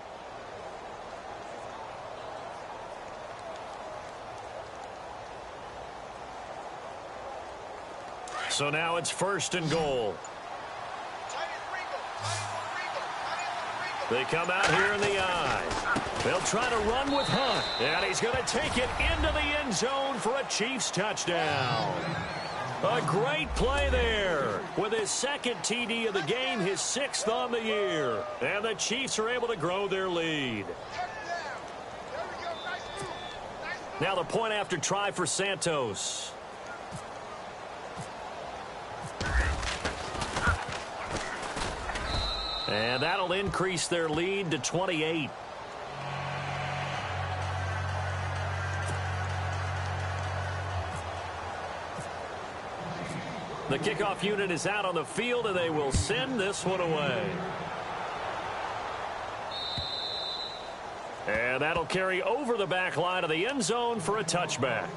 So now it's 1st and goal. They come out here in the eye. They'll try to run with Hunt. And he's going to take it into the end zone for a Chiefs touchdown. A great play there. With his 2nd TD of the game, his 6th on the year. And the Chiefs are able to grow their lead. Now the point after try for Santos. And that'll increase their lead to 28. The kickoff unit is out on the field, and they will send this one away. And that'll carry over the back line of the end zone for a touchback.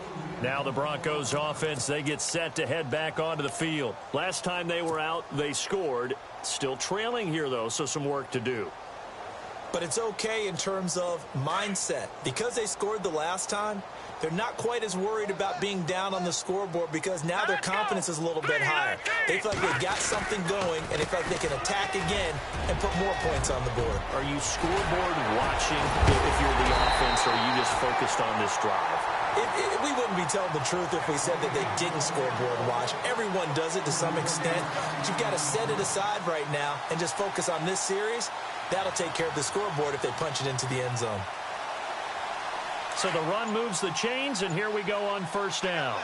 Now the Broncos offense, they get set to head back onto the field. Last time they were out, they scored. Still trailing here, though, so some work to do. But it's okay in terms of mindset. Because they scored the last time, they're not quite as worried about being down on the scoreboard because now their confidence is a little bit higher. They feel like they've got something going, and they feel like they can attack again and put more points on the board. Are you scoreboard watching if you're the offense, or are you just focused on this drive? We wouldn't be telling the truth if we said that they didn't scoreboard watch. Everyone does it to some extent. But you've got to set it aside right now and just focus on this series. That'll take care of the scoreboard if they punch it into the end zone. So the run moves the chains, and here we go on first down.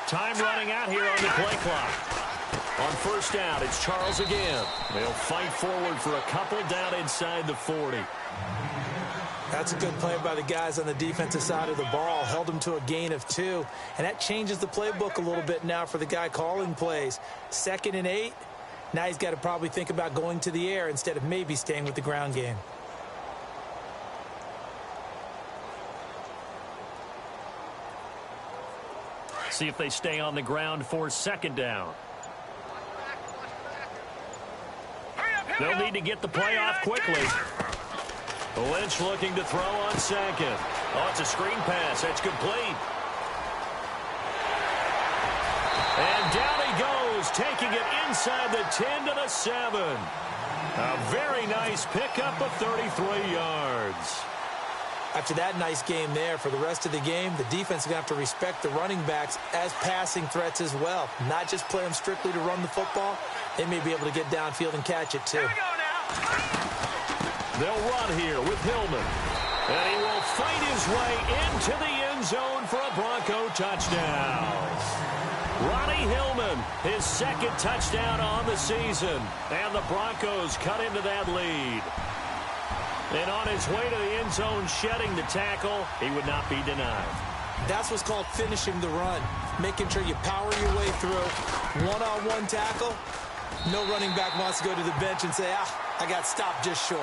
Time running out here on the play clock. On first down, it's Charles again. They'll fight forward for a couple down inside the 40. That's a good play by the guys on the defensive side of the ball. Held them to a gain of 2. And that changes the playbook a little bit now for the guy calling plays. 2nd and 8. Now he's got to probably think about going to the air instead of maybe staying with the ground game. See if they stay on the ground for 2nd down. They'll need to get the play off quickly. Lynch looking to throw on 2nd. Oh, it's a screen pass. That's complete. And down he goes, taking it inside the 10 to the 7. A very nice pickup of 33 yards. After that nice game there, for the rest of the game, the defense is going to have to respect the running backs as passing threats as well. Not just play them strictly to run the football. They may be able to get downfield and catch it, too. They'll run here with Hillman. And he will fight his way into the end zone for a Bronco touchdown. Ronnie Hillman, his 2nd touchdown on the season. And the Broncos cut into that lead. And on his way to the end zone, shedding the tackle, he would not be denied. That's what's called finishing the run. Making sure you power your way through. One-on-one tackle. No running back wants to go to the bench and say, I got stopped just short.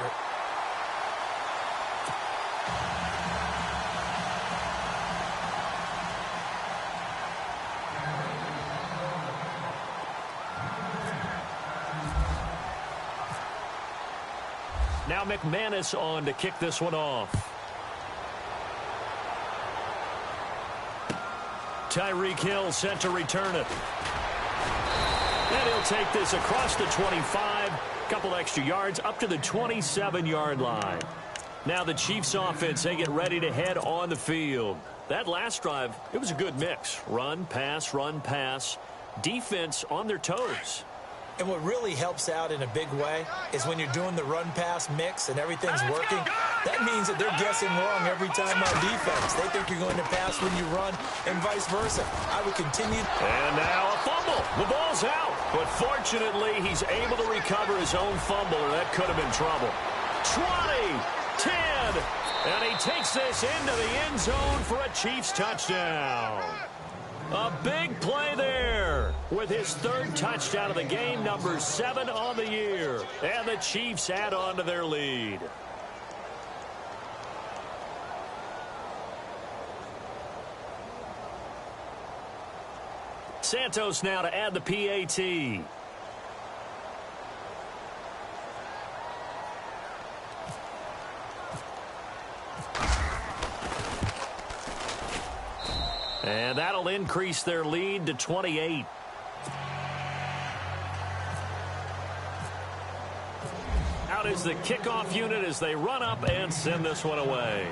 Now McManus on to kick this one off. Tyreek Hill set to return it. And he'll take this across the 25. Couple extra yards up to the 27-yard line. Now the Chiefs offense, they get ready to head on the field. That last drive, it was a good mix. Run, pass, defense on their toes. And what really helps out in a big way is when you're doing the run-pass mix and everything's working, that means that they're guessing wrong every time on defense. They think you're going to pass when you run and vice versa. I would continue. And now a fumble. The ball's out. But fortunately, he's able to recover his own fumble, or that could have been trouble. 20, 10, and he takes this into the end zone for a Chiefs touchdown. A big play there with his 3rd touchdown of the game, number 7 on the year. And the Chiefs add on to their lead. Santos now to add the PAT. And that'll increase their lead to 28. Out is the kickoff unit as they run up and send this one away.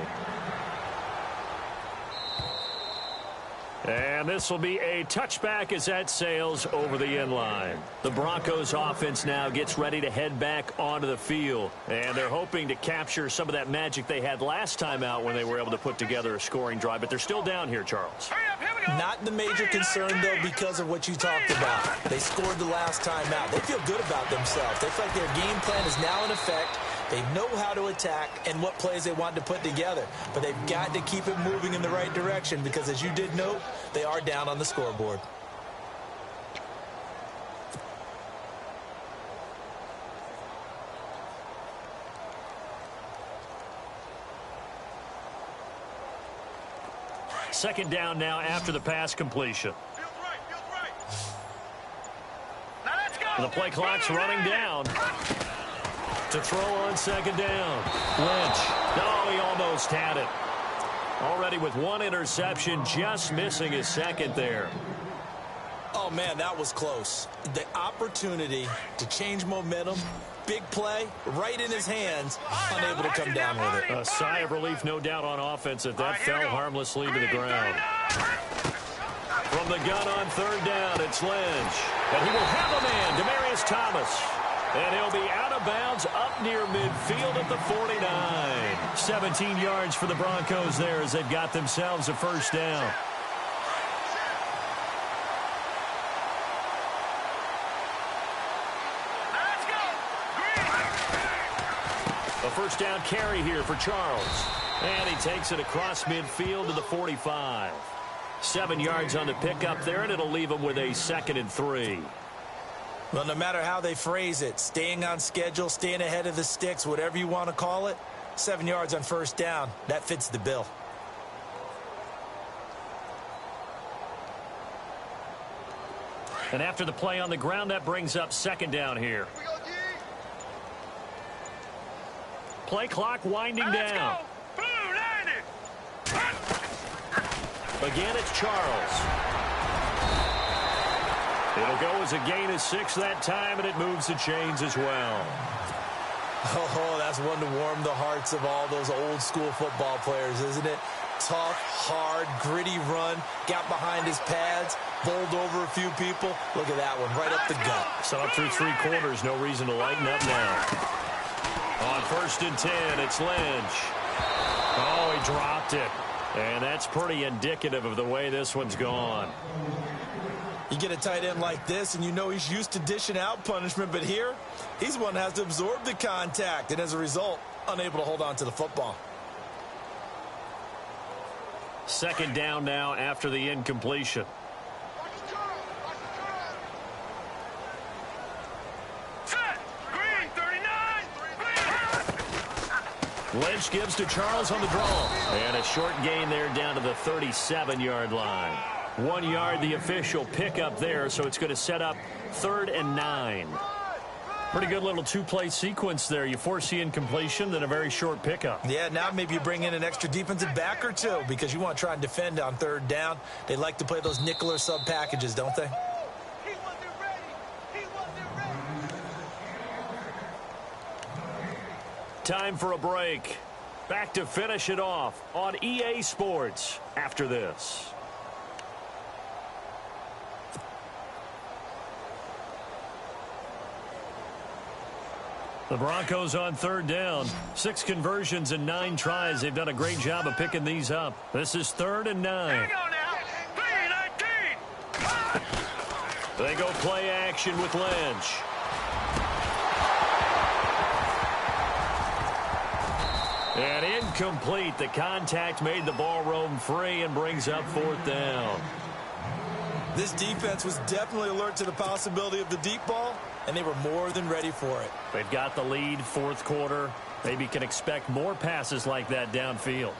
And this will be a touchback as that sails over the end line. The Broncos offense now gets ready to head back onto the field. And they're hoping to capture some of that magic they had last time out when they were able to put together a scoring drive. But they're still down here, Charles. Not the major concern, though, because of what you talked about. They scored the last time out. They feel good about themselves. They feel like their game plan is now in effect. They know how to attack and what plays they want to put together. But they've got to keep it moving in the right direction because, as you did note, they are down on the scoreboard. Second down now after the pass completion. The play clock's running down. To throw on second down. Lynch. No, he almost had it. Already with one interception, just missing his second there. Oh, man, that was close. The opportunity to change momentum, big play, right in his hands, unable to come down with it. A sigh of relief, no doubt, on offense that fell harmlessly to the ground. From the gun on third down, it's Lynch. And he will have a man, Demaryius Thomas. And he'll be out of bounds up near midfield at the 49. 17 yards for the Broncos there as they've got themselves a first down. A first down carry here for Charles. And he takes it across midfield to the 45. 7 yards on the pickup there, and it'll leave him with a 2nd and 3. Well, no matter how they phrase it, staying on schedule, staying ahead of the sticks, whatever you want to call it, 7 yards on first down, that fits the bill. And after the play on the ground, that brings up second down here. Play clock winding down. Again, it's Charles. It'll go as a gain of 6 that time, and it moves the chains as well. Oh, that's one to warm the hearts of all those old school football players, isn't it? Tough, hard, gritty run, got behind his pads, bowled over a few people. Look at that one, right up the gut. Saw it through 3 quarters, no reason to lighten up now. On 1st and 10, it's Lynch. Oh, he dropped it. And that's pretty indicative of the way this one's gone. You get a tight end like this, and you know he's used to dishing out punishment, but here, he's the one that has to absorb the contact, and as a result, unable to hold on to the football. Second down now after the incompletion. Lynch gives to Charles on the draw. And a short gain there down to the 37-yard line. 1 yard, the official pickup there, so it's going to set up 3rd and 9. Pretty good little 2-play sequence there. You force the incompletion, then a very short pickup. Yeah, now maybe you bring in an extra defensive back or 2 because you want to try and defend on 3rd down. They like to play those nickel or sub packages, don't they? Time for a break. Back to finish it off on EA Sports after this. The Broncos on 3rd down. 6 conversions and 9 tries. They've done a great job of picking these up. This is 3rd and 9. They go play action with Lynch. And incomplete. The contact made the ball roam free and brings up 4th down. This defense was definitely alert to the possibility of the deep ball, and they were more than ready for it. They've got the lead, 4th quarter. Maybe can expect more passes like that downfield.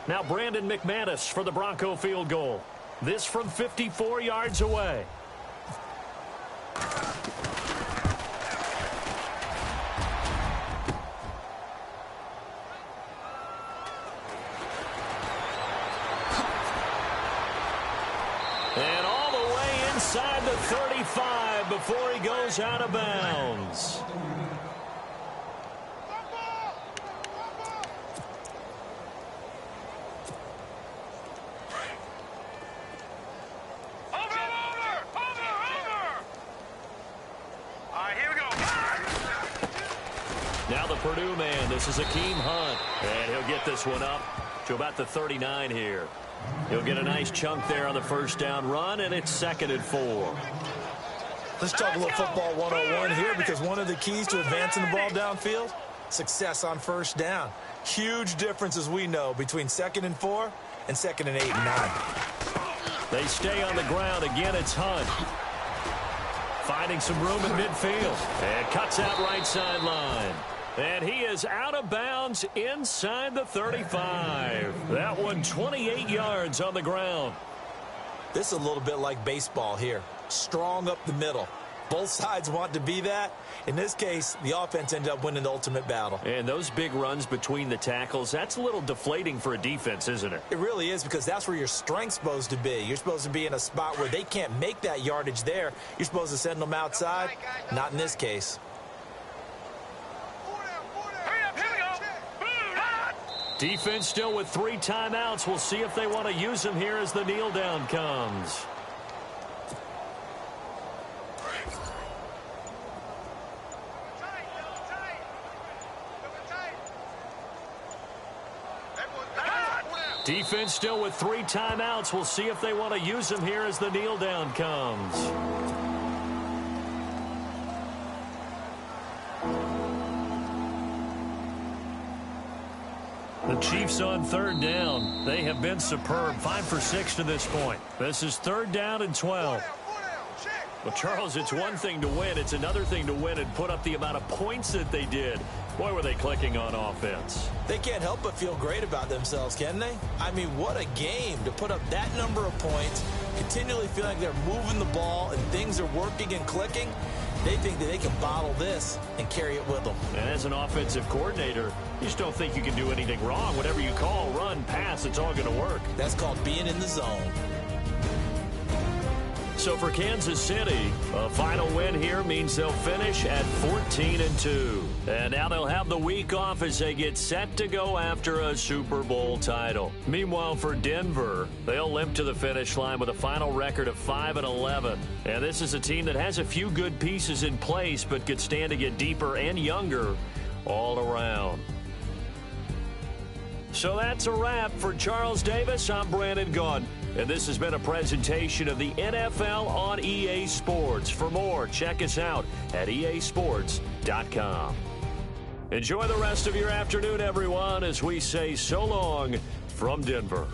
Now Brandon McManus for the Bronco field goal. This from 54 yards away. And all the way inside the 35 before he goes out of bounds. Now the Purdue man, this is Akeem Hunt. And he'll get this one up to about the 39 here. He'll get a nice chunk there on the first down run, and it's 2nd and 4. Let's talk a little football 101 here, because one of the keys to advancing the ball downfield, success on first down. Huge difference, as we know, between 2nd and 4 and 2nd and 8 and 9. They stay on the ground. Again, it's Hunt. Finding some room in midfield. And cuts out right sideline. And he is out of bounds inside the 35. That one 28 yards on the ground. This is a little bit like baseball here. Strong up the middle. Both sides want to be that. In this case, the offense ended up winning the ultimate battle. And those big runs between the tackles, that's a little deflating for a defense, isn't it? It really is, because that's where your strength's supposed to be. You're supposed to be in a spot where they can't make that yardage there. You're supposed to send them outside. Not in this case. Defense still with 3 timeouts. We'll see if they want to use them here as the kneel down comes. Defense still with 3 timeouts. We'll see if they want to use them here as the kneel down comes. The Chiefs on 3rd down. They have been superb. 5 for 6 to this point. This is 3rd down and 12. Well, Charles, it's one thing to win. It's another thing to win and put up the amount of points that they did. Boy, were they clicking on offense. They can't help but feel great about themselves, can they? I mean, what a game to put up that number of points, continually feeling like they're moving the ball and things are working and clicking. They think that they can bottle this and carry it with them. And as an offensive coordinator, you just don't think you can do anything wrong. Whatever you call, run, pass, it's all going to work. That's called being in the zone. So for Kansas City, a final win here means they'll finish at 14-2. And now they'll have the week off as they get set to go after a Super Bowl title. Meanwhile, for Denver, they'll limp to the finish line with a final record of 5-11. And this is a team that has a few good pieces in place, but could stand to get deeper and younger all around. So that's a wrap. For Charles Davis, I'm Brandon Gaudin. And this has been a presentation of the NFL on EA Sports. For more, check us out at easports.com. Enjoy the rest of your afternoon, everyone, as we say so long from Denver.